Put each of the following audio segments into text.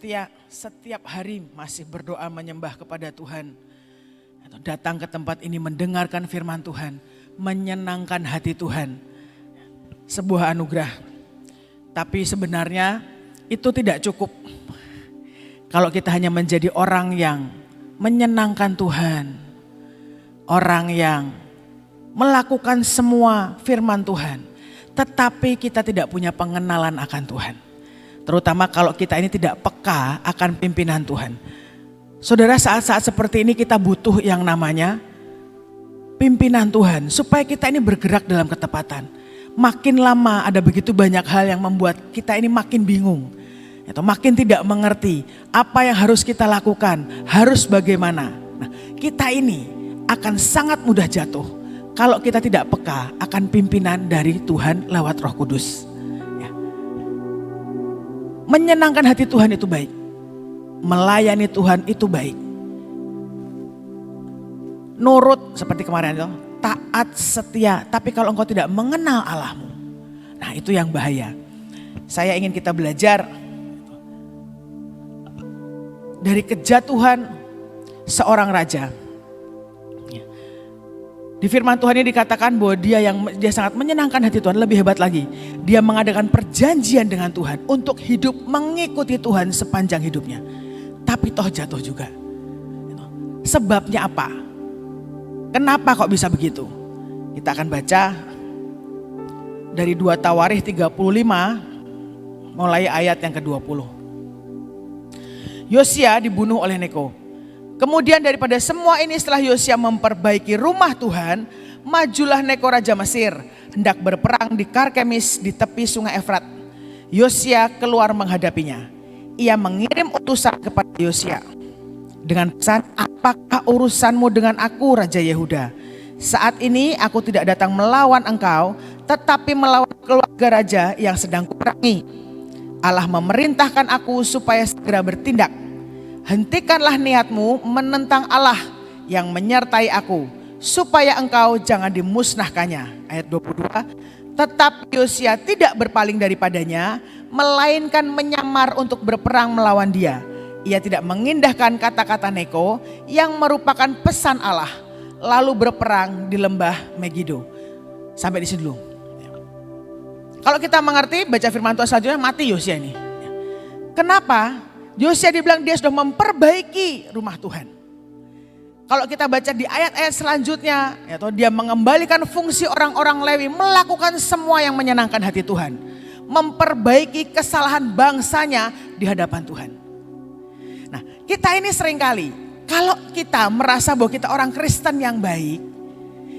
setia setiap hari masih berdoa menyembah kepada Tuhan. Atau datang ke tempat ini mendengarkan firman Tuhan, menyenangkan hati Tuhan. Sebuah anugerah. Tapi sebenarnya itu tidak cukup. Kalau kita hanya menjadi orang yang menyenangkan Tuhan. Orang yang melakukan semua firman Tuhan. Tetapi kita tidak punya pengenalan akan Tuhan. Terutama kalau kita ini tidak peka akan pimpinan Tuhan. Saudara, saat-saat seperti ini kita butuh yang namanya pimpinan Tuhan. Supaya kita ini bergerak dalam ketepatan. Makin lama ada begitu banyak hal yang membuat kita ini makin bingung. Atau makin tidak mengerti apa yang harus kita lakukan. Harus bagaimana. Nah, kita ini akan sangat mudah jatuh. Kalau kita tidak peka akan pimpinan dari Tuhan lewat Roh Kudus. Ya. Menyenangkan hati Tuhan itu baik. Melayani Tuhan itu baik. Nurut seperti kemarin itu, taat, setia. Tapi kalau engkau tidak mengenal Allahmu, nah itu yang bahaya. Saya ingin kita belajar dari kejatuhan seorang raja. Di firman Tuhan ini dikatakan bahwa dia sangat menyenangkan hati Tuhan. Lebih hebat lagi, dia mengadakan perjanjian dengan Tuhan untuk hidup mengikuti Tuhan sepanjang hidupnya. Tapi toh jatuh juga. Sebabnya apa? Kenapa kok bisa begitu? Kita akan baca dari 2 Tawarikh 35 mulai ayat yang ke-20. Yosia dibunuh oleh Neko. Kemudian daripada semua ini setelah Yosia memperbaiki rumah Tuhan, majulah Neko Raja Mesir, hendak berperang di Karkemis di tepi sungai Efrat. Yosia keluar menghadapinya. Ia mengirim utusan kepada Yosia dengan pesan, apakah urusanmu dengan aku Raja Yehuda? Saat ini aku tidak datang melawan engkau, tetapi melawan keluarga raja yang sedang kuperangi. Allah memerintahkan aku supaya segera bertindak. Hentikanlah niatmu menentang Allah yang menyertai aku, supaya engkau jangan dimusnahkannya. Ayat 22, tetapi Yosia tidak berpaling daripadanya, melainkan menyamar untuk berperang melawan dia. Ia tidak mengindahkan kata-kata Neko yang merupakan pesan Allah, lalu berperang di lembah Megido. Sampai di sini dulu. Kalau kita mengerti, baca firman Tuhan selanjutnya, mati Yosia ini. Kenapa? Yosia dibilang dia sudah memperbaiki rumah Tuhan. Kalau kita baca di ayat-ayat selanjutnya, dia mengembalikan fungsi orang-orang Lewi, melakukan semua yang menyenangkan hati Tuhan. Memperbaiki kesalahan bangsanya di hadapan Tuhan. Nah, kita ini seringkali, kalau kita merasa bahwa kita orang Kristen yang baik,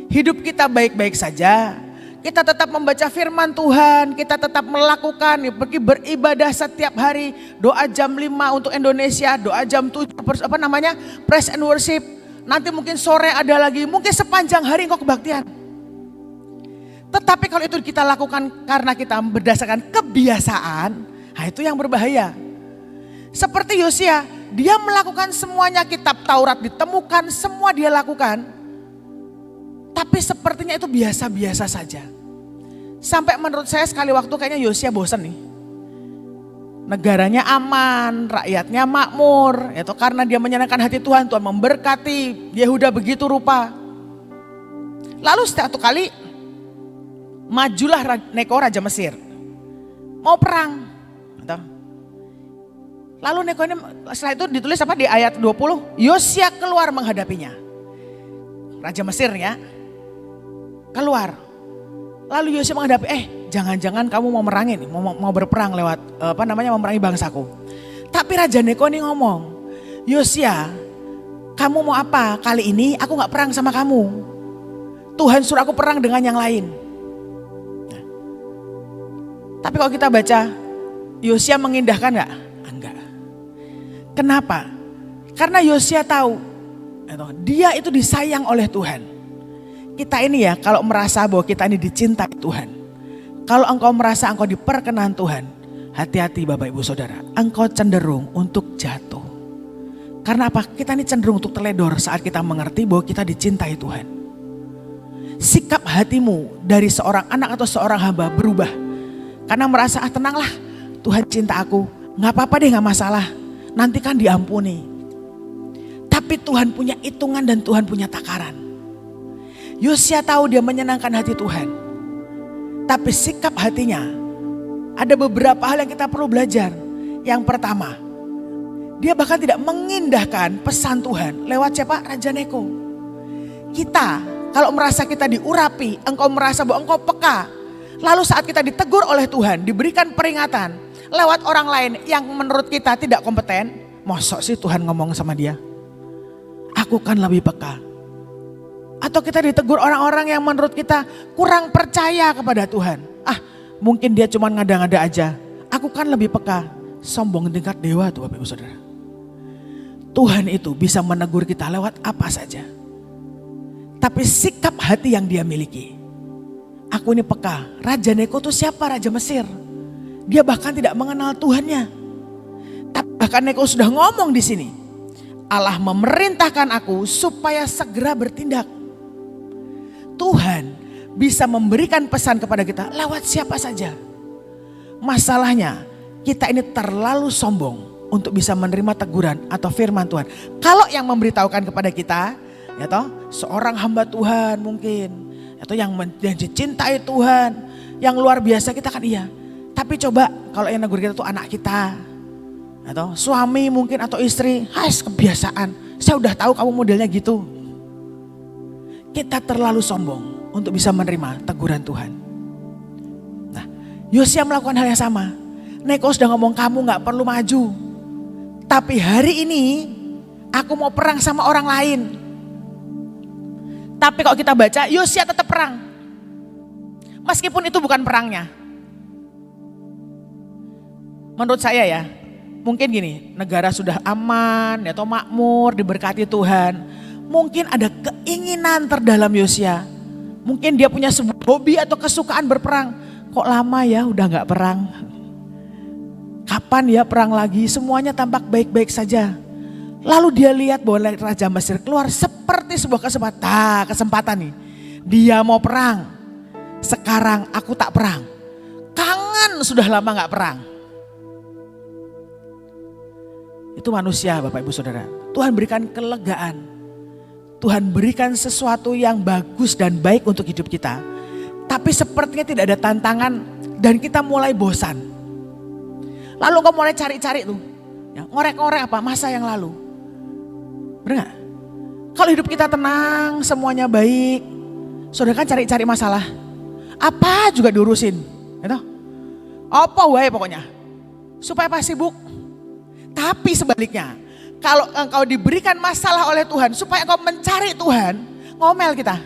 hidup kita baik-baik saja, kita tetap membaca firman Tuhan, kita tetap melakukan, pergi beribadah setiap hari, doa jam 5 untuk Indonesia, doa jam 7, praise and worship. Nanti mungkin sore ada lagi, mungkin sepanjang hari engkau kebaktian. Tetapi kalau itu kita lakukan karena kita berdasarkan kebiasaan, nah itu yang berbahaya. Seperti Yosia, dia melakukan semuanya, kitab Taurat ditemukan, semua dia lakukan. Tapi sepertinya itu biasa-biasa saja. Sampai menurut saya sekali waktu kayaknya Yosia bosan nih. Negaranya aman, rakyatnya makmur. Itu karena dia menyenangkan hati Tuhan, Tuhan memberkati Yehuda begitu rupa. Lalu satu kali majulah Neko Raja Mesir. Mau perang. Lalu Neko ini setelah itu ditulis apa di ayat 20. Yosia keluar menghadapinya. Raja Mesir ya. Keluar. Lalu Yosia menghadapi, jangan-jangan kamu mau merangin, mau berperang lewat memerangi bangsaku. Tapi Raja Neko ini ngomong, Yosia, kamu mau apa? Kali ini aku gak perang sama kamu. Tuhan suruh aku perang dengan yang lain. Nah, tapi kalau kita baca, Yosia mengindahkan gak? Enggak. Kenapa? Karena Yosia tahu, dia itu disayang oleh Tuhan. Kita ini ya, kalau merasa bahwa kita ini dicintai Tuhan. Kalau engkau merasa engkau diperkenan Tuhan, hati-hati Bapak Ibu Saudara. Engkau cenderung untuk jatuh. Karena apa? Kita ini cenderung untuk teledor saat kita mengerti bahwa kita dicintai Tuhan. Sikap hatimu dari seorang anak atau seorang hamba berubah. Karena merasa tenanglah, Tuhan cinta aku. Gak apa-apa deh, gak masalah. nanti kan diampuni. Tapi Tuhan punya hitungan dan Tuhan punya takaran. Yosia tahu dia menyenangkan hati Tuhan. Tapi sikap hatinya, ada beberapa hal yang kita perlu belajar. Yang pertama, dia bahkan tidak mengindahkan pesan Tuhan lewat siapa? Raja Neko. Kita, kalau merasa kita diurapi, engkau merasa bahwa engkau peka. Lalu saat kita ditegur oleh Tuhan, diberikan peringatan lewat orang lain yang menurut kita tidak kompeten. Mosok sih Tuhan ngomong sama dia? Aku kan lebih peka. Atau kita ditegur orang-orang yang menurut kita kurang percaya kepada Tuhan. Mungkin dia cuma ngada-ngada aja. Aku kan lebih peka. Sombong tingkat dewa tuh Bapak Ibu Saudara. Tuhan itu bisa menegur kita lewat apa saja. Tapi sikap hati yang dia miliki. Aku ini peka. Raja Neko itu siapa? Raja Mesir. Dia bahkan tidak mengenal Tuhannya. Tapi bahkan Neko sudah ngomong di sini. Allah memerintahkan aku supaya segera bertindak. Tuhan bisa memberikan pesan kepada kita lewat siapa saja. Masalahnya kita ini terlalu sombong untuk bisa menerima teguran atau firman Tuhan. Kalau yang memberitahukan kepada kita, ya toh, seorang hamba Tuhan mungkin, atau yang dicintai Tuhan, yang luar biasa kita kan iya. Tapi coba kalau yang negur kita tuh anak kita, atau suami mungkin atau istri, kebiasaan. Saya udah tahu kamu modelnya gitu. Kita terlalu sombong untuk bisa menerima teguran Tuhan. Nah, Yosia melakukan hal yang sama. Neko sudah ngomong kamu gak perlu maju. Tapi hari ini aku mau perang sama orang lain. Tapi kalau kita baca Yosia tetap perang. Meskipun itu bukan perangnya. Menurut saya ya, mungkin gini, negara sudah aman atau makmur, diberkati Tuhan. Mungkin ada keinginan terdalam Yosia. Mungkin dia punya sebuah hobi atau kesukaan berperang. Kok lama ya udah gak perang? Kapan ya perang lagi? Semuanya tampak baik-baik saja. Lalu dia lihat bahwa Raja Mesir keluar seperti sebuah kesempatan nih. Dia mau perang. Sekarang aku tak perang. Kangen sudah lama gak perang. Itu manusia Bapak Ibu Saudara. Tuhan berikan kelegaan. Tuhan berikan sesuatu yang bagus dan baik untuk hidup kita. Tapi sepertinya tidak ada tantangan dan kita mulai bosan. Lalu kau mulai cari-cari tuh. Ya, ngorek-ngorek apa masa yang lalu. Benar gak? Kalau hidup kita tenang, semuanya baik. Saudara kan cari-cari masalah. Apa juga diurusin. Gitu? Apa wae pokoknya. Supaya pas sibuk. Tapi sebaliknya. Kalau engkau diberikan masalah oleh Tuhan, supaya engkau mencari Tuhan, ngomel kita.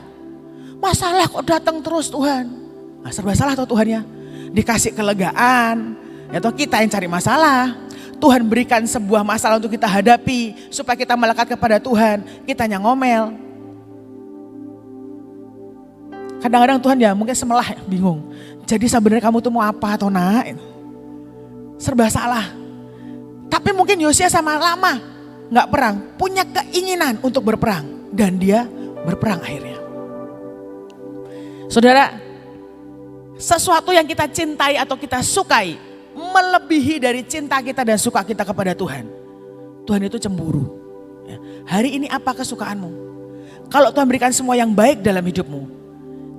Masalah kok datang terus Tuhan. Nah, serba salah tuh Tuhannya. Dikasih kelegaan, atau kita yang cari masalah. Tuhan berikan sebuah masalah untuk kita hadapi, supaya kita melekat kepada Tuhan. Kita yang ngomel. Kadang-kadang Tuhan ya mungkin semelah bingung. Jadi sebenarnya kamu tuh mau apa atau nak? Serba salah. Tapi mungkin Yosia sama lama. Gak perang, punya keinginan untuk berperang. Dan dia berperang akhirnya. Saudara, sesuatu yang kita cintai atau kita sukai melebihi dari cinta kita dan suka kita kepada Tuhan. Tuhan itu cemburu. Ya. Hari ini apa kesukaanmu? Kalau Tuhan berikan semua yang baik dalam hidupmu,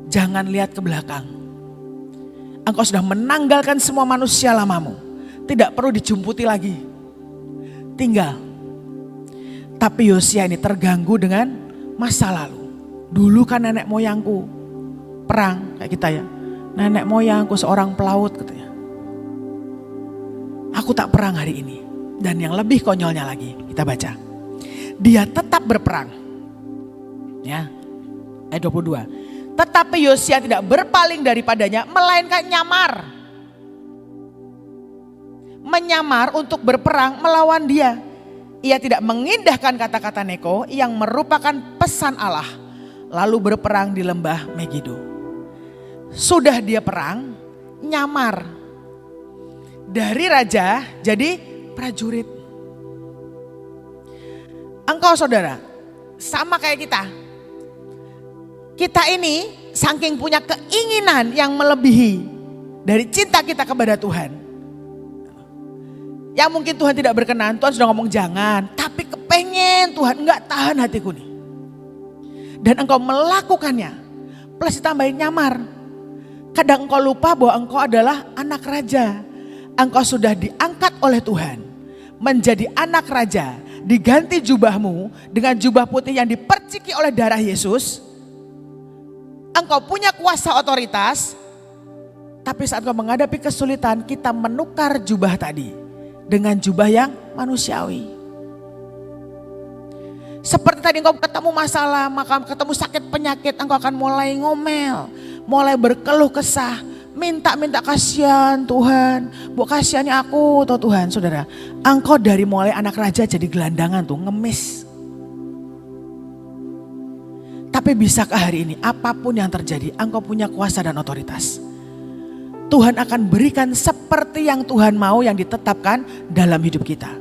jangan lihat ke belakang. Engkau sudah menanggalkan semua manusia lamamu. Tidak perlu dijumputi lagi. Tinggal. Tapi Yosia ini terganggu dengan masa lalu. Dulu kan nenek moyangku perang kayak kita ya. Nenek moyangku seorang pelaut katanya. Aku tak perang hari ini. Dan yang lebih konyolnya lagi, kita baca. Dia tetap berperang. Ya. Ayat 22. Tetapi Yosia tidak berpaling daripadanya, melainkan nyamar. Menyamar untuk berperang melawan dia. Ia tidak mengindahkan kata-kata Neko yang merupakan pesan Allah. Lalu berperang di lembah Megido. Sudah dia perang, nyamar. Dari raja jadi prajurit. Engkau saudara, sama kayak kita. Kita ini saking punya keinginan yang melebihi dari cinta kita kepada Tuhan. Yang mungkin Tuhan tidak berkenan, Tuhan sudah ngomong jangan. Tapi kepengen Tuhan, enggak tahan hatiku nih. Dan engkau melakukannya, plus ditambahin nyamar. Kadang engkau lupa bahwa engkau adalah anak raja. Engkau sudah diangkat oleh Tuhan menjadi anak raja. Diganti jubahmu dengan jubah putih yang diperciki oleh darah Yesus. Engkau punya kuasa otoritas. Tapi saat engkau menghadapi kesulitan, kita menukar jubah tadi dengan jubah yang manusiawi. Seperti tadi engkau ketemu masalah, maka ketemu sakit penyakit, engkau akan mulai ngomel, mulai berkeluh kesah, minta kasihan Tuhan, bu kasihani aku tuh Tuhan. Saudara, engkau dari mulai anak raja jadi gelandangan tuh, ngemis. Tapi bisakah hari ini apapun yang terjadi, engkau punya kuasa dan otoritas. Tuhan akan berikan seperti yang Tuhan mau yang ditetapkan dalam hidup kita.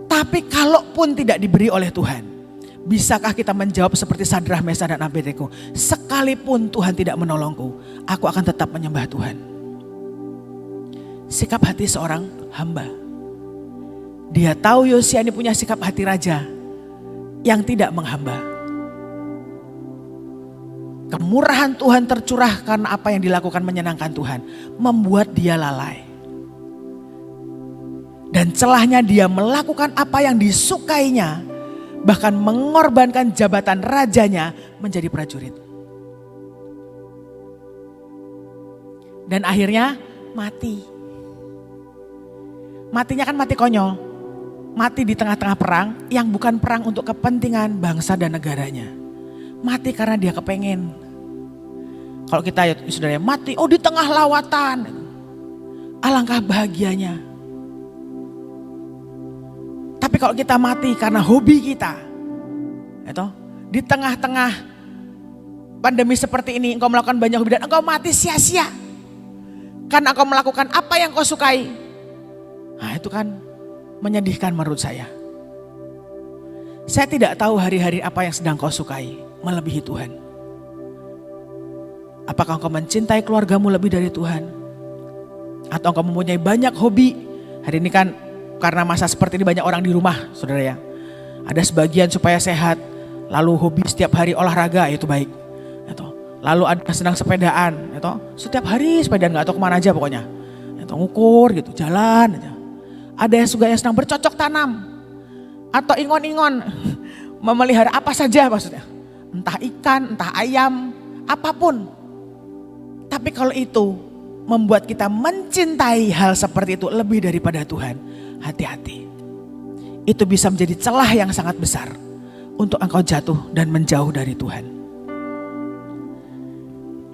Tapi kalaupun tidak diberi oleh Tuhan, bisakah kita menjawab seperti Sadrah, Mesah dan Abednego? Sekalipun Tuhan tidak menolongku, aku akan tetap menyembah Tuhan. Sikap hati seorang hamba. Dia tahu Yosia ini punya sikap hati raja yang tidak menghamba. Kemurahan Tuhan tercurah karena apa yang dilakukan menyenangkan Tuhan. Membuat dia lalai. Dan celahnya dia melakukan apa yang disukainya. Bahkan mengorbankan jabatan rajanya menjadi prajurit. Dan akhirnya mati. Matinya kan mati konyol. Mati di tengah-tengah perang yang bukan perang untuk kepentingan bangsa dan negaranya. Mati karena dia kepengen. Kalau kita ya saudara mati, oh di tengah lawatan. Alangkah bahagianya. Tapi kalau kita mati karena hobi kita, itu di tengah-tengah pandemi seperti ini, engkau melakukan banyak hobi dan engkau mati sia-sia. Karena engkau melakukan apa yang kau sukai. Nah itu kan menyedihkan menurut saya. Saya tidak tahu hari-hari apa yang sedang kau sukai melebihi Tuhan. Apakah engkau mencintai keluargamu lebih dari Tuhan? Atau engkau mempunyai banyak hobi? Hari ini kan karena masa seperti ini banyak orang di rumah, saudara ya. Ada sebagian supaya sehat, lalu hobi setiap hari olahraga, itu baik. Lalu ada senang sepedaan, setiap hari sepedaan nggak tahu kemana aja pokoknya. Ngukur gitu, jalan aja. Ada yang juga yang senang bercocok tanam, atau ingon-ingon, memelihara apa saja maksudnya. Entah ikan, entah ayam, apapun. Tapi kalau itu membuat kita mencintai hal seperti itu lebih daripada Tuhan, hati-hati. Itu bisa menjadi celah yang sangat besar untuk engkau jatuh dan menjauh dari Tuhan.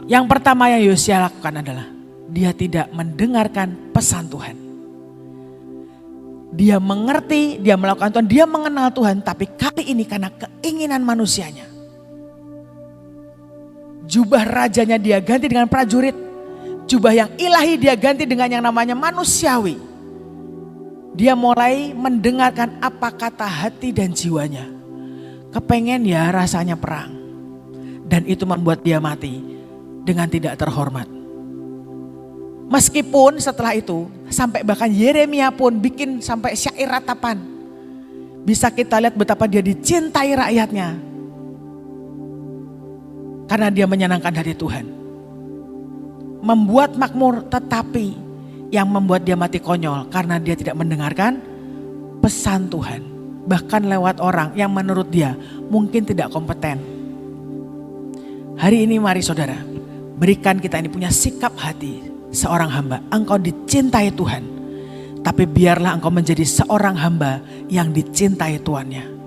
Yang pertama yang Yosia lakukan adalah dia tidak mendengarkan pesan Tuhan. Dia mengerti, dia melakukan Tuhan, dia mengenal Tuhan, tapi kali ini karena keinginan manusianya. Jubah rajanya dia ganti dengan prajurit. Jubah yang ilahi dia ganti dengan yang namanya manusiawi. Dia mulai mendengarkan apa kata hati dan jiwanya. Kepengen ya rasanya perang. Dan itu membuat dia mati dengan tidak terhormat. Meskipun setelah itu sampai bahkan Yeremia pun bikin sampai syair ratapan. Bisa kita lihat betapa dia dicintai rakyatnya. Karena dia menyenangkan hati Tuhan. Membuat makmur tetapi yang membuat dia mati konyol karena dia tidak mendengarkan pesan Tuhan. Bahkan lewat orang yang menurut dia mungkin tidak kompeten. Hari ini mari saudara, berikan kita ini punya sikap hati seorang hamba. Engkau dicintai Tuhan, tapi biarlah engkau menjadi seorang hamba yang dicintai tuannya.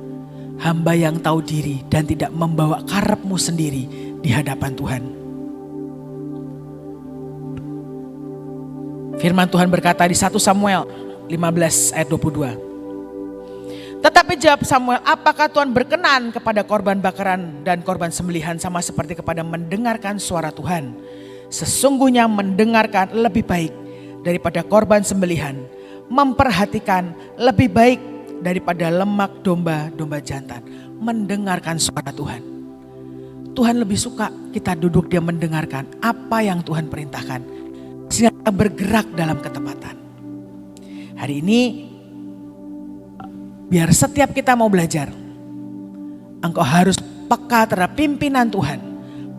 Hamba yang tahu diri dan tidak membawa karepmu sendiri di hadapan Tuhan. Firman Tuhan berkata di 1 Samuel 15 ayat 22. Tetapi jawab Samuel, apakah Tuhan berkenan kepada korban bakaran dan korban sembelihan sama seperti kepada mendengarkan suara Tuhan? Sesungguhnya mendengarkan lebih baik daripada korban sembelihan. Memperhatikan lebih baik daripada lemak domba-domba jantan. Mendengarkan suara Tuhan. Tuhan lebih suka kita duduk dia mendengarkan apa yang Tuhan perintahkan. Sehingga kita bergerak dalam ketepatan. Hari ini Biar setiap kita mau belajar, engkau harus peka terhadap pimpinan Tuhan,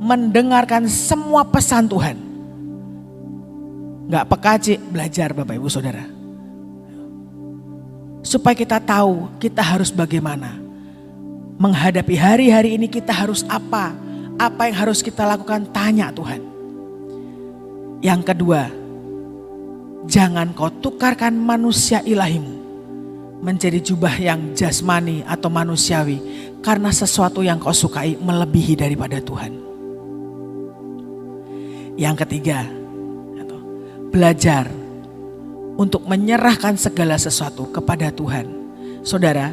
mendengarkan semua pesan Tuhan. Gak peka belajar Bapak Ibu Saudara. Supaya kita tahu kita harus bagaimana. Menghadapi hari-hari ini kita harus apa yang harus kita lakukan, tanya Tuhan. Yang kedua, jangan kau tukarkan manusia ilahimu menjadi jubah yang jasmani atau manusiawi, karena sesuatu yang kau sukai melebihi daripada Tuhan. Yang ketiga, belajar untuk menyerahkan segala sesuatu kepada Tuhan. Saudara,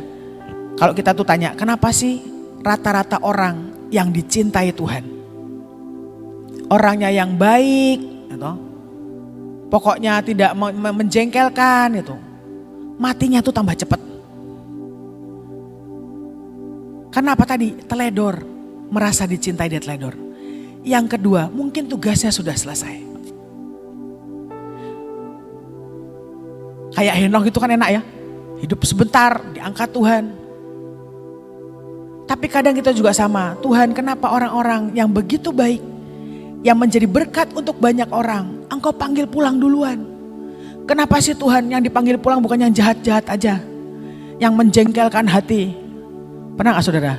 kalau kita tuh tanya, kenapa sih rata-rata orang yang dicintai Tuhan, orangnya yang baik, pokoknya tidak menjengkelkan, itu matinya tuh tambah cepat. Kenapa tadi? Teledor, merasa dicintai dia teledor. Yang kedua, mungkin tugasnya sudah selesai. Kayak Henokh itu kan enak ya, hidup sebentar diangkat Tuhan. Tapi kadang kita juga sama, Tuhan kenapa orang-orang yang begitu baik, yang menjadi berkat untuk banyak orang, engkau panggil pulang duluan. Kenapa sih Tuhan yang dipanggil pulang bukan yang jahat-jahat aja, yang menjengkelkan hati? Pernah gak saudara?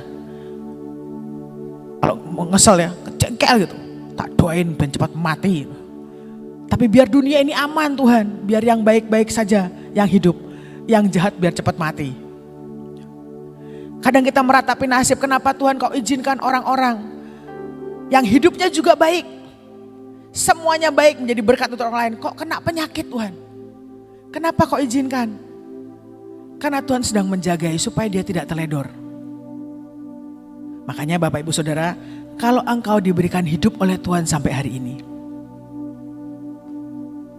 Kalau mau ngesel ya, kejengkel gitu, tak doain ben cepat mati. Tapi biar dunia ini aman Tuhan, biar yang baik-baik saja yang hidup, yang jahat biar cepat mati. Kadang kita meratapi nasib, kenapa Tuhan kau izinkan orang-orang yang hidupnya juga baik, semuanya baik menjadi berkat untuk orang lain, kok kena penyakit Tuhan? Kenapa kau izinkan? Karena Tuhan sedang menjagai supaya dia tidak teledor. Makanya Bapak Ibu Saudara, kalau engkau diberikan hidup oleh Tuhan sampai hari ini,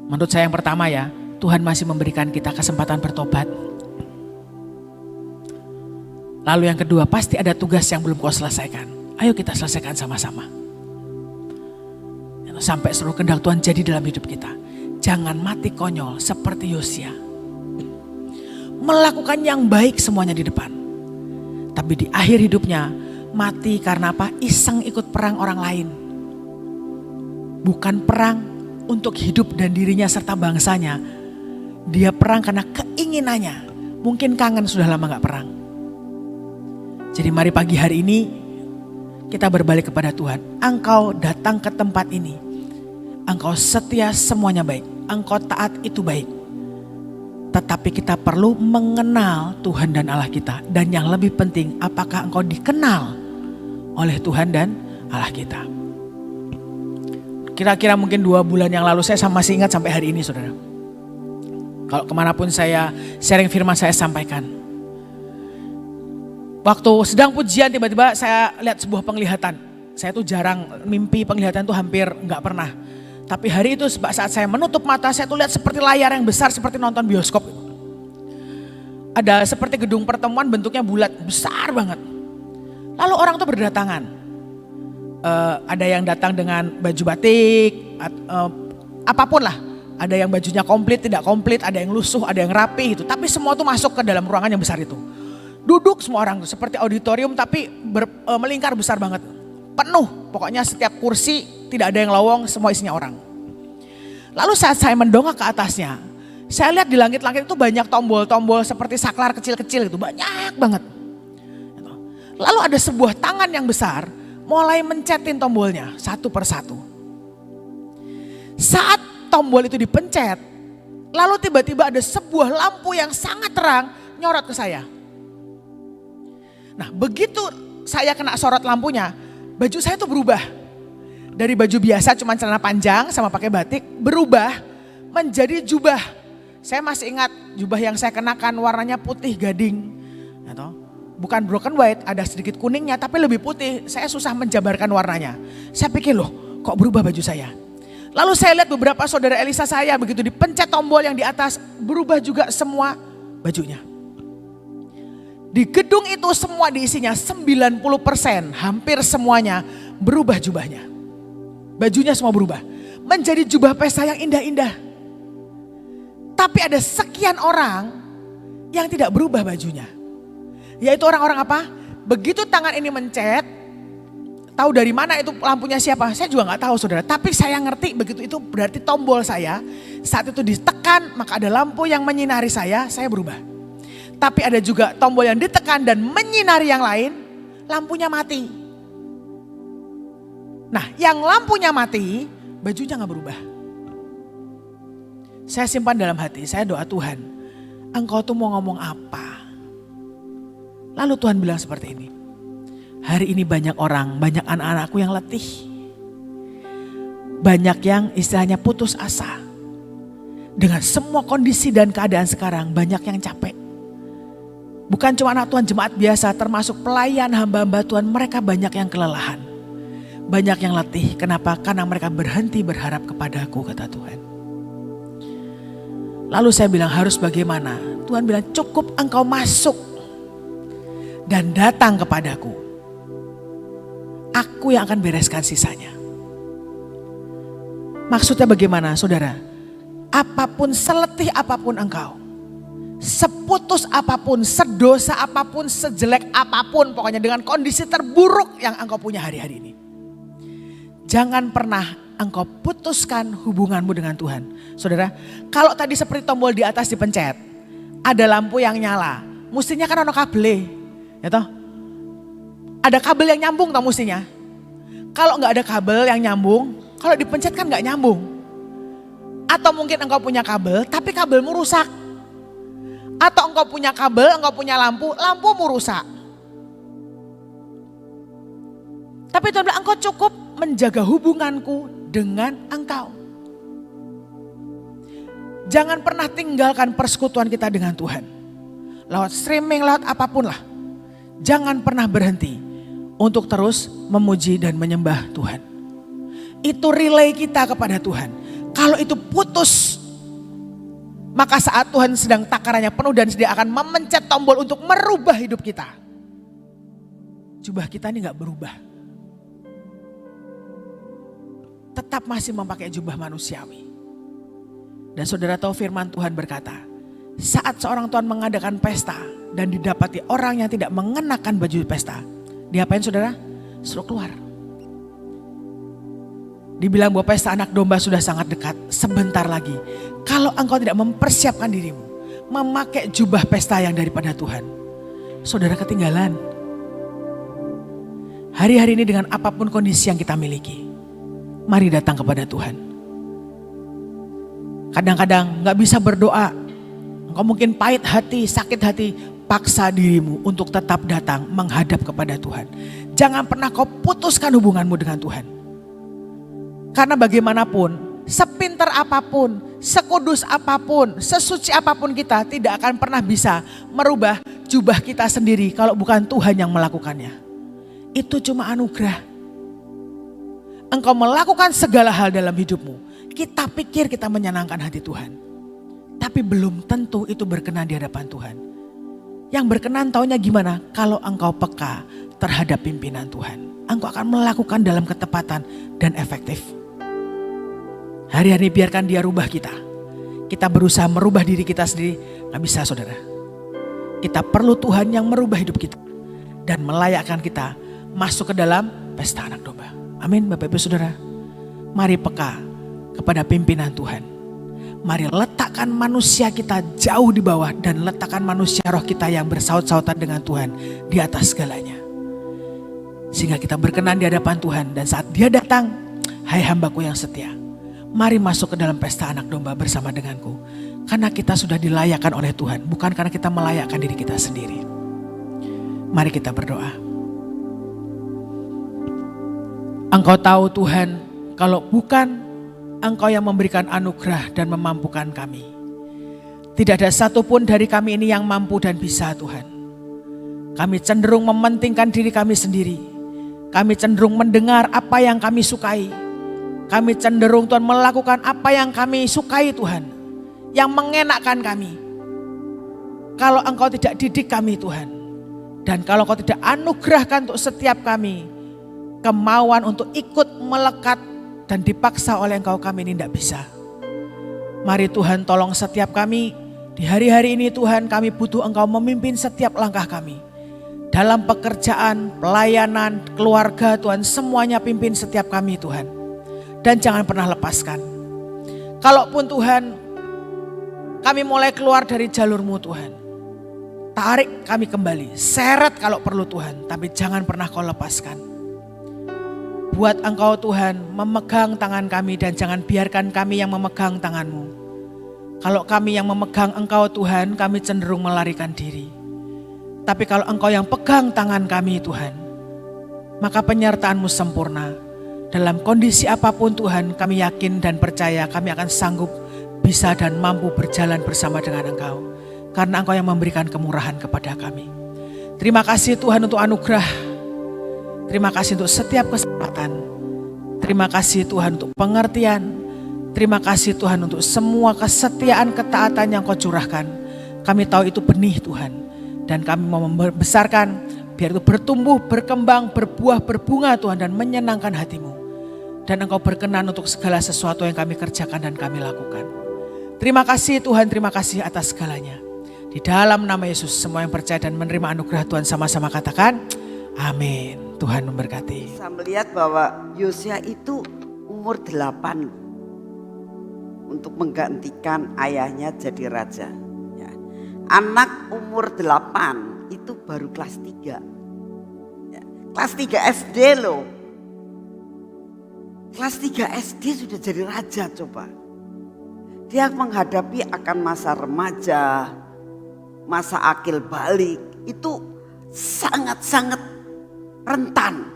menurut saya yang pertama ya, Tuhan masih memberikan kita kesempatan bertobat. Lalu yang kedua, pasti ada tugas yang belum kau selesaikan. Ayo kita selesaikan sama-sama. Sampai seluruh kehendak Tuhan jadi dalam hidup kita. Jangan mati konyol seperti Yosia. Melakukan yang baik semuanya di depan. Tapi di akhir hidupnya mati karena apa? Iseng ikut perang orang lain. Bukan perang untuk hidup dan dirinya serta bangsanya. Dia perang karena keinginannya. Mungkin kangen sudah lama gak perang. Jadi mari pagi hari ini kita berbalik kepada Tuhan. Engkau datang ke tempat ini. Engkau setia, semuanya baik. Engkau taat, itu baik. Tetapi kita perlu mengenal Tuhan dan Allah kita. Dan yang lebih penting, apakah engkau dikenal oleh Tuhan dan Allah kita. Kira-kira mungkin 2 bulan yang lalu saya masih ingat sampai hari ini saudara. Kalau kemanapun saya sharing firman saya sampaikan. Waktu sedang pujian tiba-tiba saya lihat sebuah penglihatan. Saya tuh jarang mimpi, penglihatan tuh hampir gak pernah. Tapi hari itu saat saya menutup mata saya tuh lihat seperti layar yang besar seperti nonton bioskop. Ada seperti gedung pertemuan bentuknya bulat, besar banget. Lalu orang tuh berdatangan. Ada yang datang dengan baju batik, apapun lah. Ada yang bajunya komplit, tidak komplit, ada yang lusuh, ada yang rapi gitu. Tapi semua tuh masuk ke dalam ruangan yang besar itu. Duduk semua orang seperti auditorium tapi melingkar besar banget. Penuh, pokoknya setiap kursi tidak ada yang lowong, semua isinya orang. Lalu saat saya mendongak ke atasnya, saya lihat di langit-langit itu banyak tombol-tombol seperti saklar kecil-kecil gitu, banyak banget. Lalu ada sebuah tangan yang besar mulai mencetin tombolnya satu persatu. Saat tombol itu dipencet, lalu tiba-tiba ada sebuah lampu yang sangat terang nyorot ke saya. Nah begitu saya kena sorot lampunya, baju saya tuh berubah. Dari baju biasa cuma celana panjang sama pakai batik, berubah menjadi jubah. Saya masih ingat jubah yang saya kenakan warnanya putih gading. Bukan broken white, ada sedikit kuningnya tapi lebih putih. Saya susah menjabarkan warnanya. Saya pikir loh kok berubah baju saya. Lalu saya lihat beberapa saudara Elisa saya begitu dipencet tombol yang di atas, berubah juga semua bajunya. Di gedung itu semua diisinya 90%, hampir semuanya berubah jubahnya. Bajunya semua berubah. Menjadi jubah pesta yang indah-indah. Tapi ada sekian orang yang tidak berubah bajunya. Yaitu orang-orang apa? Begitu tangan ini mencet, tahu dari mana itu lampunya siapa? Saya juga nggak tahu saudara. Tapi saya ngerti begitu itu berarti tombol saya saat itu ditekan maka ada lampu yang menyinari saya berubah. Tapi ada juga tombol yang ditekan dan menyinari yang lain, lampunya mati. Nah yang lampunya mati, bajunya nggak berubah. Saya simpan dalam hati, saya doa Tuhan, Engkau tuh mau ngomong apa? Lalu Tuhan bilang seperti ini. Hari ini banyak orang, banyak anak-anakku yang letih. Banyak yang istilahnya putus asa. Dengan semua kondisi dan keadaan sekarang, banyak yang capek. Bukan cuma anak Tuhan jemaat biasa, termasuk pelayan hamba-hamba Tuhan, mereka banyak yang kelelahan. Banyak yang letih, kenapa? Karena mereka berhenti berharap kepadaku, kata Tuhan. Lalu saya bilang harus bagaimana? Tuhan bilang cukup engkau masuk dan datang kepadaku. Aku yang akan bereskan sisanya. Maksudnya bagaimana saudara? Apapun seletih apapun engkau. Seputus apapun, sedosa apapun, sejelek apapun. Pokoknya dengan kondisi terburuk yang engkau punya hari-hari ini. Jangan pernah engkau putuskan hubunganmu dengan Tuhan. Saudara, kalau tadi seperti tombol di atas dipencet. Ada lampu yang nyala. Mestinya kan ada kabel. Ya toh? Ada kabel yang nyambung toh mestinya. Kalau nggak ada kabel yang nyambung, kalau dipencet kan nggak nyambung. Atau mungkin engkau punya kabel, tapi kabelmu rusak. Atau engkau punya kabel, engkau punya lampu, lampumu rusak. Tapi Tuhan bilang engkau cukup menjaga hubunganku dengan engkau. Jangan pernah tinggalkan persekutuan kita dengan Tuhan. Lewat streaming, lewat apapun lah. Jangan pernah berhenti untuk terus memuji dan menyembah Tuhan. Itu relay kita kepada Tuhan. Kalau itu putus, maka saat Tuhan sedang takarannya penuh dan dia akan memencet tombol untuk merubah hidup kita. Jubah kita ini gak berubah. Tetap masih memakai jubah manusiawi. Dan saudara tahu firman Tuhan berkata, saat seorang Tuhan mengadakan pesta dan didapati orang yang tidak mengenakan baju pesta, diapain saudara? Suruh keluar. Dibilang bahwa pesta anak domba sudah sangat dekat, sebentar lagi. Kalau engkau tidak mempersiapkan dirimu, memakai jubah pesta yang daripada Tuhan, saudara ketinggalan. Hari-hari ini dengan apapun kondisi yang kita miliki, mari datang kepada Tuhan. Kadang-kadang gak bisa berdoa, engkau mungkin pahit hati, sakit hati, paksa dirimu untuk tetap datang menghadap kepada Tuhan. Jangan pernah kau putuskan hubunganmu dengan Tuhan. Karena bagaimanapun, sepintar apapun, sekudus apapun, sesuci apapun kita tidak akan pernah bisa merubah jubah kita sendiri kalau bukan Tuhan yang melakukannya. Itu cuma anugerah. Engkau melakukan segala hal dalam hidupmu. Kita pikir kita menyenangkan hati Tuhan. Tapi belum tentu itu berkenan di hadapan Tuhan. Yang berkenan taunya gimana? Kalau engkau peka terhadap pimpinan Tuhan. Engkau akan melakukan dalam ketepatan dan efektif. Hari-hari biarkan dia rubah kita. Kita berusaha merubah diri kita sendiri. Gak bisa saudara. Kita perlu Tuhan yang merubah hidup kita. Dan melayakkan kita masuk ke dalam pesta anak domba. Amin Bapak Ibu Saudara. Mari peka kepada pimpinan Tuhan. Mari letakkan manusia kita jauh di bawah. Dan letakkan manusia roh kita yang bersaut-sautan dengan Tuhan di atas segalanya. Sehingga kita berkenan di hadapan Tuhan. Dan saat dia datang, hai hambaku yang setia, mari masuk ke dalam pesta anak domba bersama denganku. Karena kita sudah dilayakkan oleh Tuhan. Bukan karena kita melayakkan diri kita sendiri. Mari kita berdoa. Engkau tahu Tuhan, kalau bukan Engkau yang memberikan anugerah dan memampukan kami. Tidak ada satupun dari kami ini yang mampu dan bisa Tuhan. Kami cenderung mementingkan diri kami sendiri. Kami cenderung mendengar apa yang kami sukai. Kami cenderung Tuhan melakukan apa yang kami sukai Tuhan. Yang mengenakkan kami. Kalau Engkau tidak didik kami Tuhan. Dan kalau Engkau tidak anugerahkan untuk setiap kami kemauan untuk ikut melekat dan dipaksa oleh Engkau, kami ini tidak bisa. Mari Tuhan tolong setiap kami. Di hari-hari ini Tuhan kami butuh Engkau memimpin setiap langkah kami. dalam pekerjaan, pelayanan, keluarga Tuhan, semuanya pimpin setiap kami Tuhan. Dan jangan pernah lepaskan. Kalaupun Tuhan kami mulai keluar dari jalur-Mu Tuhan, tarik kami kembali, seret kalau perlu Tuhan, tapi jangan pernah Kau lepaskan. Buat Engkau Tuhan memegang tangan kami dan jangan biarkan kami yang memegang tangan-Mu. Kalau kami yang memegang Engkau Tuhan, kami cenderung melarikan diri. Tapi kalau Engkau yang pegang tangan kami Tuhan, maka penyertaan-Mu sempurna. Dalam kondisi apapun Tuhan, kami yakin dan percaya kami akan sanggup, bisa dan mampu berjalan bersama dengan Engkau. Karena Engkau yang memberikan kemurahan kepada kami. Terima kasih Tuhan untuk anugerah. Terima kasih untuk setiap kesempatan. Terima kasih Tuhan untuk pengertian. Terima kasih Tuhan untuk semua kesetiaan, ketaatan yang Kau curahkan. Kami tahu itu benih Tuhan. Dan kami mau membesarkan, biar itu bertumbuh, berkembang, berbuah, berbunga Tuhan, dan menyenangkan hati-Mu. Dan Engkau berkenan untuk segala sesuatu yang kami kerjakan dan kami lakukan. Terima kasih Tuhan, terima kasih atas segalanya. Di dalam nama Yesus, semua yang percaya dan menerima anugerah Tuhan sama-sama katakan, amin. Tuhan memberkati. Saya melihat bahwa Yosia itu umur 8 untuk menggantikan ayahnya jadi raja. Ya. Anak umur 8 itu baru kelas 3. Ya. Kelas 3 SD loh. Kelas 3 SD sudah jadi raja coba. Dia menghadapi akan masa remaja, masa akil balik. Itu sangat-sangat rentan.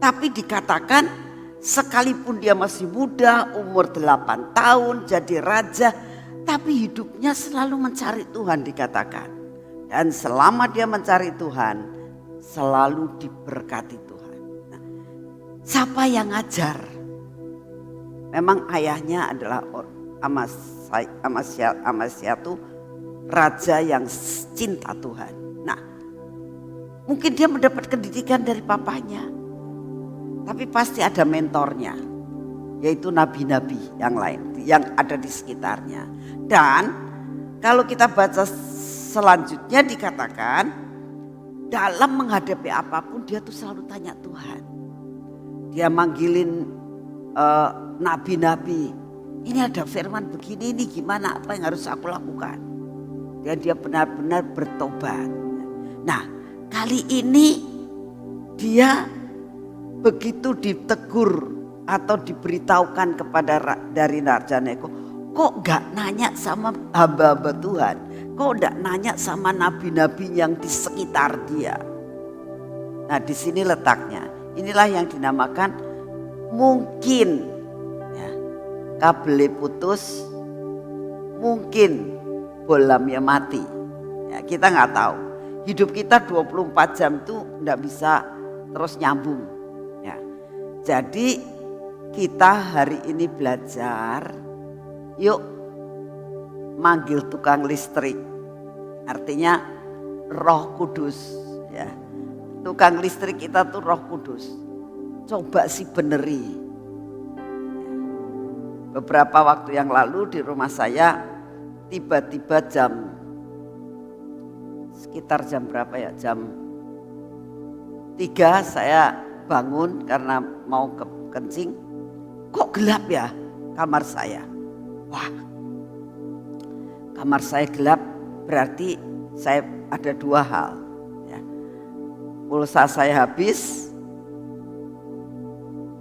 Tapi dikatakan sekalipun dia masih muda, umur 8 tahun jadi raja. Tapi hidupnya selalu mencari Tuhan dikatakan. Dan selama dia mencari Tuhan, selalu diberkati Tuhan. Siapa yang ngajar? Memang ayahnya adalah Amasya itu raja yang cinta Tuhan. Nah, mungkin dia mendapat pendidikan dari papanya. Tapi pasti ada mentornya, yaitu nabi-nabi yang lain yang ada di sekitarnya. Dan kalau kita baca selanjutnya dikatakan dalam menghadapi apapun dia tuh selalu tanya Tuhan. Dia manggilin nabi-nabi. Ini ada firman begini, ini gimana, apa yang harus aku lakukan. Dan dia benar-benar bertobat. Nah, kali ini dia begitu ditegur atau diberitahukan kepada dari Raja Neko, kok gak nanya sama hamba-hamba Tuhan, kok gak nanya sama nabi-nabi yang di sekitar dia. Nah, di sini letaknya. Inilah yang dinamakan mungkin ya, kabel putus, mungkin bolamnya mati. Ya, kita nggak tahu. Hidup kita 24 jam itu nggak bisa terus nyambung. Ya. Jadi kita hari ini belajar, yuk manggil tukang listrik. Artinya Roh Kudus. Ya. Tukang listrik kita tuh Roh Kudus. Coba sih beneri. Beberapa waktu yang lalu di rumah saya tiba-tiba sekitar jam berapa ya? Jam 3 saya bangun karena mau kencing. Kok gelap ya kamar saya? Wah, kamar saya gelap berarti saya ada 2 hal. Pulsa saya habis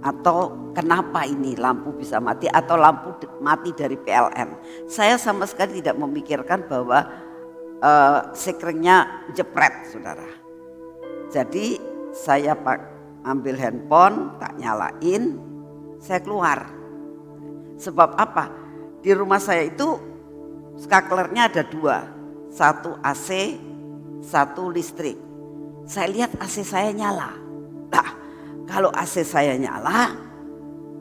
atau kenapa ini lampu bisa mati atau lampu mati dari PLN. Saya sama sekali tidak memikirkan bahwa sekringnya jepret saudara. Jadi saya ambil handphone, tak nyalain, saya keluar. Sebab apa? Di rumah saya itu skaklernya ada 2, 1 AC, 1 listrik. Saya lihat AC saya nyala. Nah, kalau AC saya nyala,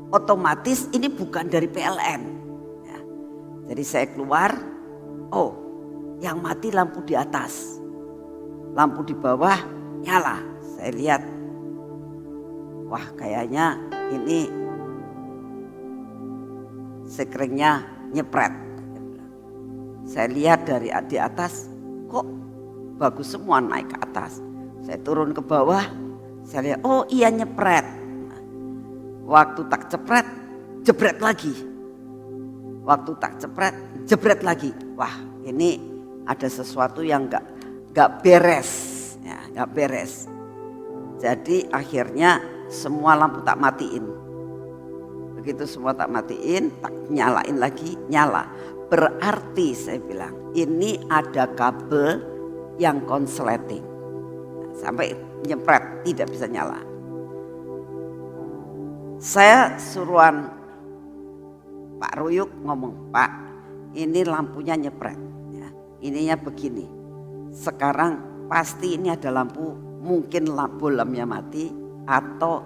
otomatis ini bukan dari PLN. Ya. Jadi saya keluar, oh yang mati lampu di atas. Lampu di bawah nyala. Saya lihat, wah kayaknya ini sekringnya nyepret. Saya lihat dari di atas, kok bagus semua naik ke atas. Saya turun ke bawah, saya lihat, oh iya nyepret. Waktu tak cepret, jebret lagi. Waktu tak cepret, jebret lagi. Wah, ini ada sesuatu yang nggak beres, ya, nggak beres. Jadi akhirnya semua lampu tak matiin. Begitu semua tak matiin, tak nyalain lagi, nyala. Berarti saya bilang, ini ada kabel yang konsleting. Sampai nyepret, tidak bisa nyala. Saya suruhan Pak Ruyuk ngomong, Pak ini lampunya nyepret. Ya, ininya begini. Sekarang pasti ini ada lampu, mungkin bolamnya mati atau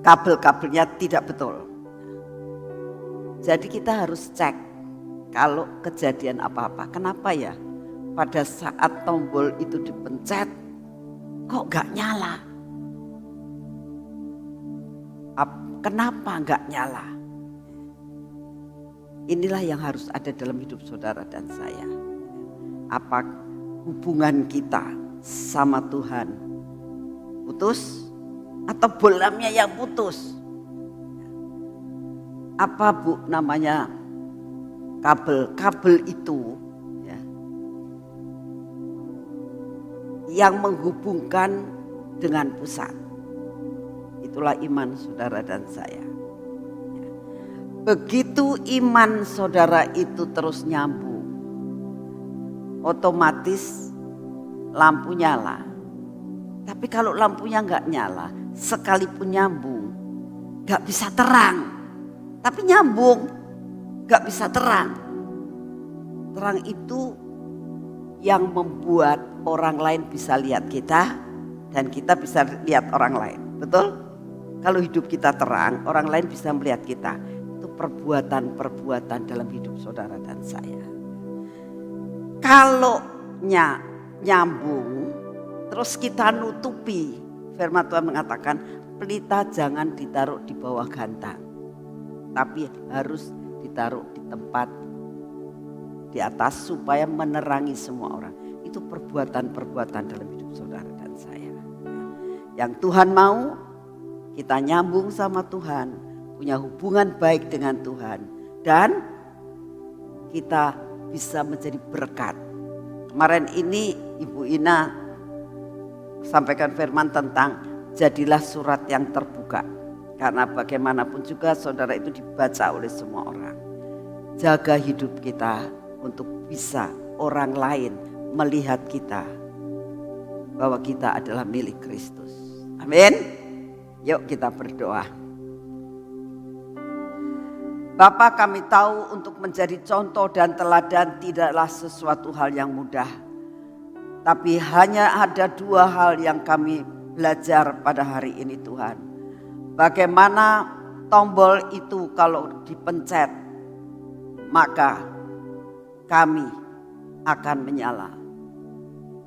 kabel-kabelnya tidak betul. Jadi kita harus cek kalau kejadian apa-apa. Kenapa ya? Pada saat tombol itu dipencet, kok gak nyala? Kenapa gak nyala? Inilah yang harus ada dalam hidup saudara dan saya. Apa hubungan kita sama Tuhan putus atau bolamnya yang putus? Apa Bu namanya kabel itu ya, yang menghubungkan dengan pusat. Itulah iman saudara dan saya. Begitu iman saudara itu terus nyambung, otomatis lampu nyala. Tapi kalau lampunya nggak nyala, sekalipun nyambung, nggak bisa terang. Tapi nyambung, nggak bisa terang. Terang itu yang membuat orang lain bisa lihat kita dan kita bisa lihat orang lain. Betul? Kalau hidup kita terang, orang lain bisa melihat kita. Itu perbuatan-perbuatan dalam hidup saudara dan saya. Kalau nyambung, terus kita nutupi. Firman Tuhan mengatakan, pelita jangan ditaruh di bawah gantang. Tapi harus ditaruh di tempat di atas supaya menerangi semua orang. Itu perbuatan-perbuatan dalam hidup saudara dan saya. Yang Tuhan mau, kita nyambung sama Tuhan, punya hubungan baik dengan Tuhan, dan kita bisa menjadi berkat. Kemarin ini Ibu Ina sampaikan firman tentang jadilah surat yang terbuka. Karena bagaimanapun juga saudara itu dibaca oleh semua orang. Jaga hidup kita untuk bisa orang lain melihat kita bahwa kita adalah milik Kristus. Amin. Yuk kita berdoa. Bapa, kami tahu untuk menjadi contoh dan teladan tidaklah sesuatu hal yang mudah. Tapi hanya ada dua hal yang kami belajar pada hari ini Tuhan. Bagaimana tombol itu kalau dipencet, maka kami akan menyala.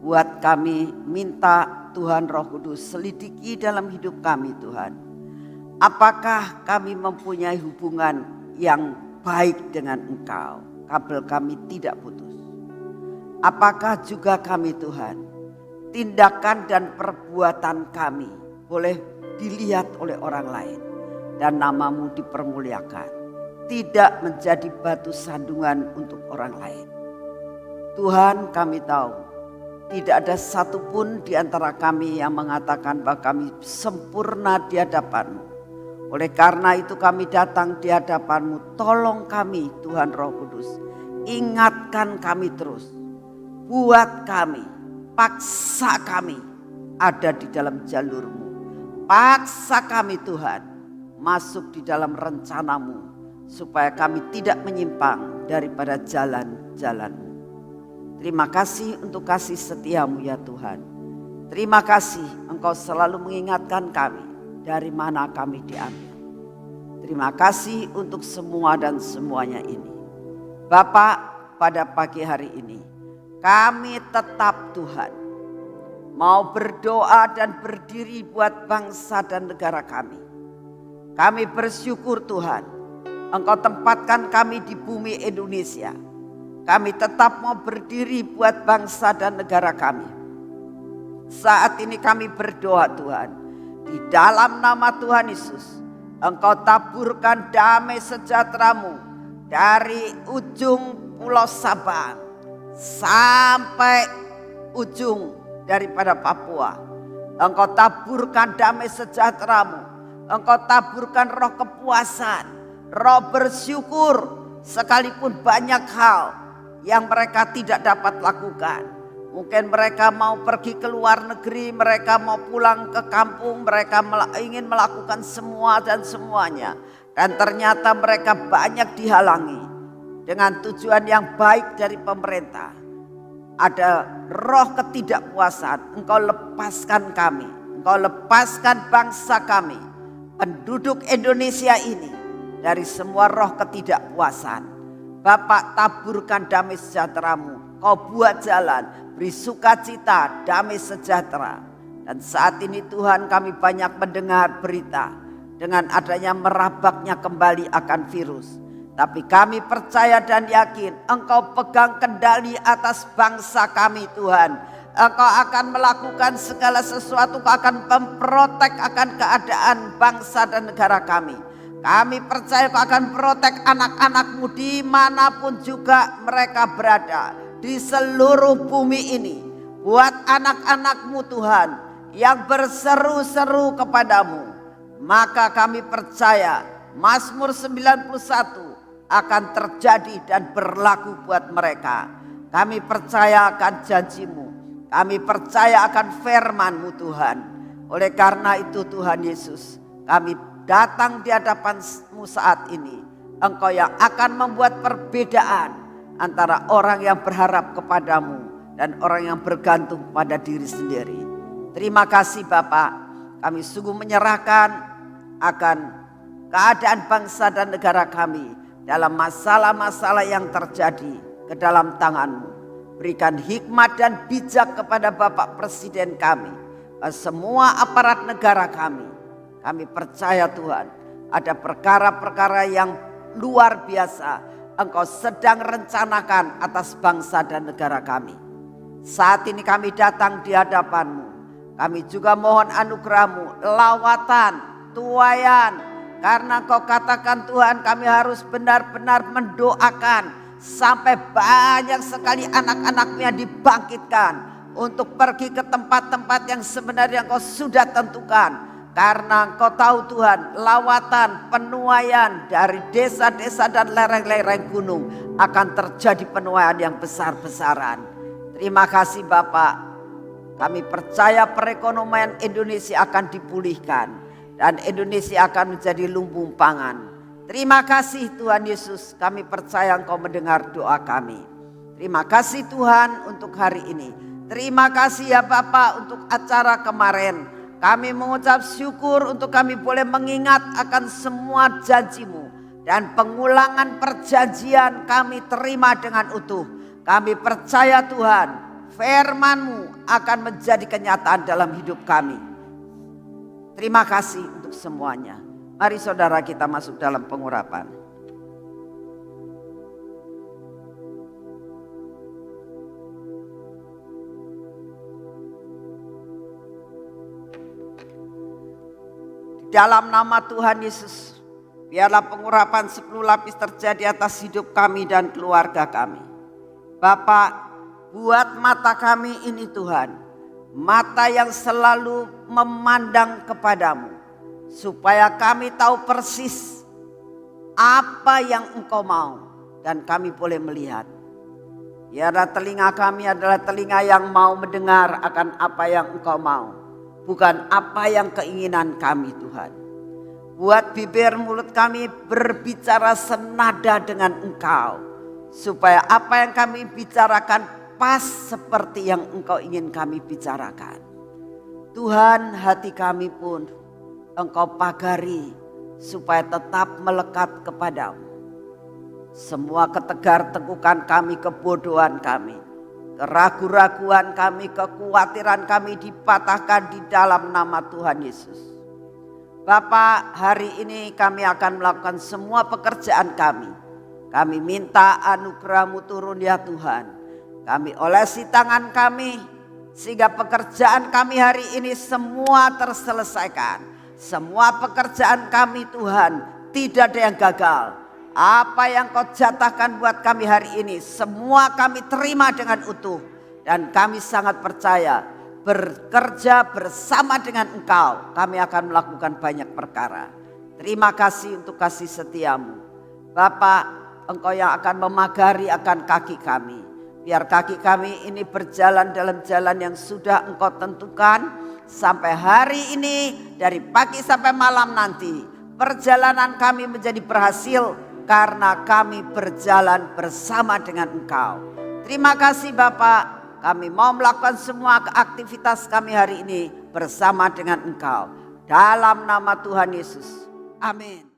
Buat kami minta Tuhan Roh Kudus selidiki dalam hidup kami Tuhan. Apakah kami mempunyai hubungan yang baik dengan Engkau? Kabel kami tidak putus. Apakah juga kami Tuhan, tindakan dan perbuatan kami boleh dilihat oleh orang lain dan namamu dipermuliakan, tidak menjadi batu sandungan untuk orang lain. Tuhan, kami tahu tidak ada satupun di antara kami yang mengatakan bahwa kami sempurna di hadapan-Mu. Oleh karena itu kami datang di hadapan-Mu. Tolong kami Tuhan Roh Kudus, ingatkan kami terus, buat kami, paksa kami ada di dalam jalur-Mu. Paksa kami Tuhan masuk di dalam rencana-Mu supaya kami tidak menyimpang daripada jalan-jalan-Mu. Terima kasih untuk kasih setia-Mu ya Tuhan. Terima kasih Engkau selalu mengingatkan kami dari mana kami diambil. Terima kasih untuk semua dan semuanya ini. Bapak, pada pagi hari ini kami tetap Tuhan mau berdoa dan berdiri buat bangsa dan negara kami. Kami bersyukur Tuhan, Engkau tempatkan kami di bumi Indonesia. Kami tetap mau berdiri buat bangsa dan negara kami. Saat ini kami berdoa Tuhan, di dalam nama Tuhan Yesus, Engkau taburkan damai sejahtera-Mu dari ujung Pulau Sabang sampai ujung daripada Papua. Engkau taburkan damai sejahtera-Mu. Engkau taburkan roh kepuasan, roh bersyukur, sekalipun banyak hal yang mereka tidak dapat lakukan. Mungkin mereka mau pergi ke luar negeri, mereka mau pulang ke kampung, mereka ingin melakukan semua dan semuanya. Dan ternyata mereka banyak dihalangi dengan tujuan yang baik dari pemerintah. Ada roh ketidakpuasan, Engkau lepaskan kami, Engkau lepaskan bangsa kami, penduduk Indonesia ini dari semua roh ketidakpuasan. Bapak, taburkan damai sejahtera-Mu, Kau buat jalan, beri sukacita, damai sejahtera. Dan saat ini Tuhan, kami banyak mendengar berita dengan adanya merabaknya kembali akan virus. Tapi kami percaya dan yakin Engkau pegang kendali atas bangsa kami Tuhan. Engkau akan melakukan segala sesuatu, Engkau akan memprotek akan keadaan bangsa dan negara kami. Kami percaya Kau akan protek anak-anak-Mu dimanapun juga mereka berada. Di seluruh bumi ini. Buat anak-anak-Mu Tuhan yang berseru-seru kepadamu. Maka kami percaya Mazmur 91 akan terjadi dan berlaku buat mereka. Kami percaya akan janji-Mu. Kami percaya akan firman-Mu Tuhan. Oleh karena itu Tuhan Yesus, kami datang di hadapan-Mu saat ini. Engkau yang akan membuat perbedaan antara orang yang berharap kepadamu dan orang yang bergantung pada diri sendiri. Terima kasih Bapak, kami sungguh menyerahkan akan keadaan bangsa dan negara kami dalam masalah-masalah yang terjadi ke dalam tangan-Mu. Berikan hikmat dan bijak kepada Bapak Presiden kami, semua aparat negara kami. Kami percaya Tuhan, ada perkara-perkara yang luar biasa Engkau sedang rencanakan atas bangsa dan negara kami. Saat ini kami datang di hadapan-Mu. Kami juga mohon anugerah-Mu, lawatan, tuaian. Karena Kau katakan Tuhan, kami harus benar-benar mendoakan sampai banyak sekali anak-anak-Mu yang dibangkitkan untuk pergi ke tempat-tempat yang sebenarnya Kau sudah tentukan. Karena Kau tahu Tuhan, lawatan, penuaian dari desa-desa dan lereng-lereng gunung akan terjadi penuaian yang besar-besaran. Terima kasih Bapak. Kami percaya perekonomian Indonesia akan dipulihkan dan Indonesia akan menjadi lumbung pangan. Terima kasih Tuhan Yesus, kami percaya Engkau mendengar doa kami. Terima kasih Tuhan untuk hari ini. Terima kasih ya Bapak untuk acara kemarin. Kami mengucap syukur untuk kami boleh mengingat akan semua janji-Mu. Dan pengulangan perjanjian kami terima dengan utuh. Kami percaya Tuhan, firman-Mu akan menjadi kenyataan dalam hidup kami. Terima kasih untuk semuanya. Mari saudara kita masuk dalam pengurapan. Dalam nama Tuhan Yesus, biarlah pengurapan 10 lapis terjadi atas hidup kami dan keluarga kami. Bapak, buat mata kami ini Tuhan, mata yang selalu memandang kepadamu, supaya kami tahu persis apa yang Engkau mau dan kami boleh melihat. Biarlah telinga kami adalah telinga yang mau mendengar akan apa yang Engkau mau, bukan apa yang keinginan kami Tuhan. Buat bibir mulut kami berbicara senada dengan Engkau, supaya apa yang kami bicarakan pas seperti yang Engkau ingin kami bicarakan. Tuhan, hati kami pun Engkau pagari supaya tetap melekat kepadamu. Semua ketegar-tegukan kami, kebodohan kami, keraguan-raguan kami, kekhawatiran kami dipatahkan di dalam nama Tuhan Yesus. Bapak, hari ini kami akan melakukan semua pekerjaan kami. Kami minta anugerah-Mu turun ya Tuhan. Kami olesi tangan kami sehingga pekerjaan kami hari ini semua terselesaikan. Semua pekerjaan kami Tuhan tidak ada yang gagal. Apa yang Kau jatahkan buat kami hari ini semua kami terima dengan utuh. Dan kami sangat percaya bekerja bersama dengan Engkau kami akan melakukan banyak perkara. Terima kasih untuk kasih setiamu. Bapak, Engkau yang akan memagari akan kaki kami. Biar kaki kami ini berjalan dalam jalan yang sudah Engkau tentukan. Sampai hari ini dari pagi sampai malam nanti. Perjalanan kami menjadi berhasil karena kami berjalan bersama dengan Engkau. Terima kasih Bapak. Kami mau melakukan semua aktivitas kami hari ini bersama dengan Engkau. Dalam nama Tuhan Yesus. Amin.